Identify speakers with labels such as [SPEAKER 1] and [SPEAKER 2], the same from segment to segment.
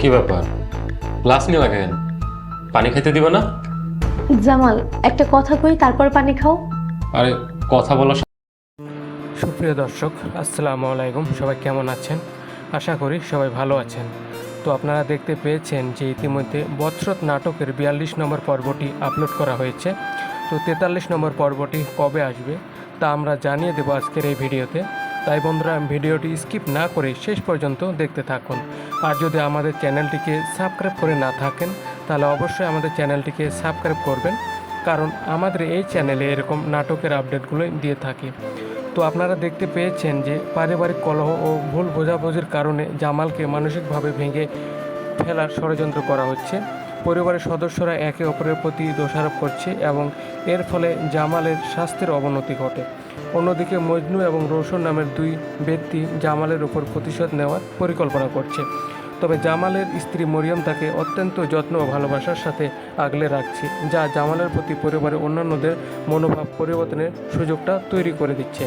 [SPEAKER 1] কি ব্যাপার? গ্লাস নিয়ে লাগেন, পানি খাইতে দিবে না?
[SPEAKER 2] জামাল, একটা কথা কই তারপর পানি খাও।
[SPEAKER 1] আরে কথা বলা
[SPEAKER 3] সুপ্রিয় দর্শক, আসসালামু আলাইকুম। সবাই কেমন আছেন? আশা করি সবাই ভালো আছেন। তো আপনারা দেখতে পেয়েছেন যে ইতিমধ্যে বৎসরত নাটকের 42 নম্বর পর্বটি আপলোড করা হয়েছে। তো 43 নম্বর পর্বটি কবে আসবে তা আমরা জানিয়ে দেবো আজকের এই ভিডিওতে। তাই বন্ধুরা, ভিডিওটি স্কিপ না করে শেষ পর্যন্ত দেখতে থাকুন। আর যদি আমাদের চ্যানেলটিকে সাবস্ক্রাইব করে না থাকেন তাহলে অবশ্যই আমাদের চ্যানেলটিকে সাবস্ক্রাইব করবেন, কারণ আমাদের এই চ্যানেলে এরকম নাটকের আপডেটগুলো দিয়ে থাকি। তো আপনারা দেখতে পেয়েছেন যে পারিবারিক কলহ ও ভুল বোঝাবুঝির কারণে জামালকে মানসিকভাবে ভেঙে ফেলার ষড়যন্ত্র করা হচ্ছে। পরিবারের সদস্যরা একে অপরের প্রতি দোষারোপ করছে এবং এর ফলে জামালের স্বাস্থ্যের অবনতি ঘটে। অন্যদিকে মজনু এবং রৌশন নামের দুই ব্যক্তি জামালের উপর প্রতিশোধ নেওয়ার পরিকল্পনা করছে। তবে জামালের স্ত্রী মরিয়ম তাকে অত্যন্ত যত্ন ও ভালোবাসার সাথে আগলে রাখছে, যা জামালের প্রতি পরিবারের অন্যান্যদের মনোভাব পরিবর্তনের সুযোগটা তৈরি করে দিচ্ছে।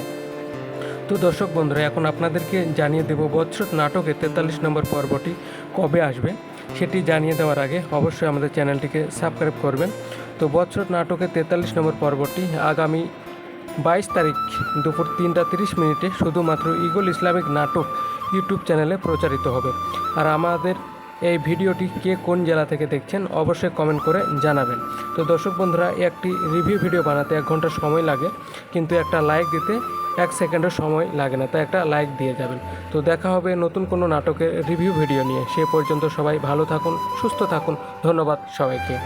[SPEAKER 3] তো দর্শক বন্ধুরা, এখন আপনাদেরকে জানিয়ে দেব বৎসরত নাটকের 43 নম্বর পর্বটি কবে আসবে। সেটি জানিয়ে দেওয়ার আগে অবশ্যই আমাদের চ্যানেলটিকে সাবস্ক্রাইব করবেন। তো বৎসরত নাটকের 43 নম্বর পর্বটি আগামী 22 তারিখ দুপুর 3:30 শুধুমাত্র ইগল ইসলামিক নাটক ইউটিউব চ্যানেলে প্রচারিত হবে। আর আমাদের এই ভিডিওটি কে কোন জেলা থেকে দেখছেন অবশ্যই কমেন্ট করে জানাবেন। তো দর্শক বন্ধুরা, একটি রিভিউ ভিডিও বানাতে 1 ঘন্টা সময় লাগে, কিন্তু একটা লাইক দিতে 1 সেকেন্ডও সময় লাগে না, তাই একটা লাইক দিয়ে যাবেন। তো দেখা হবে নতুন কোনো নাটকের রিভিউ ভিডিও নিয়ে। সে পর্যন্ত সবাই ভালো থাকুন, সুস্থ থাকুন। ধন্যবাদ সবাইকে।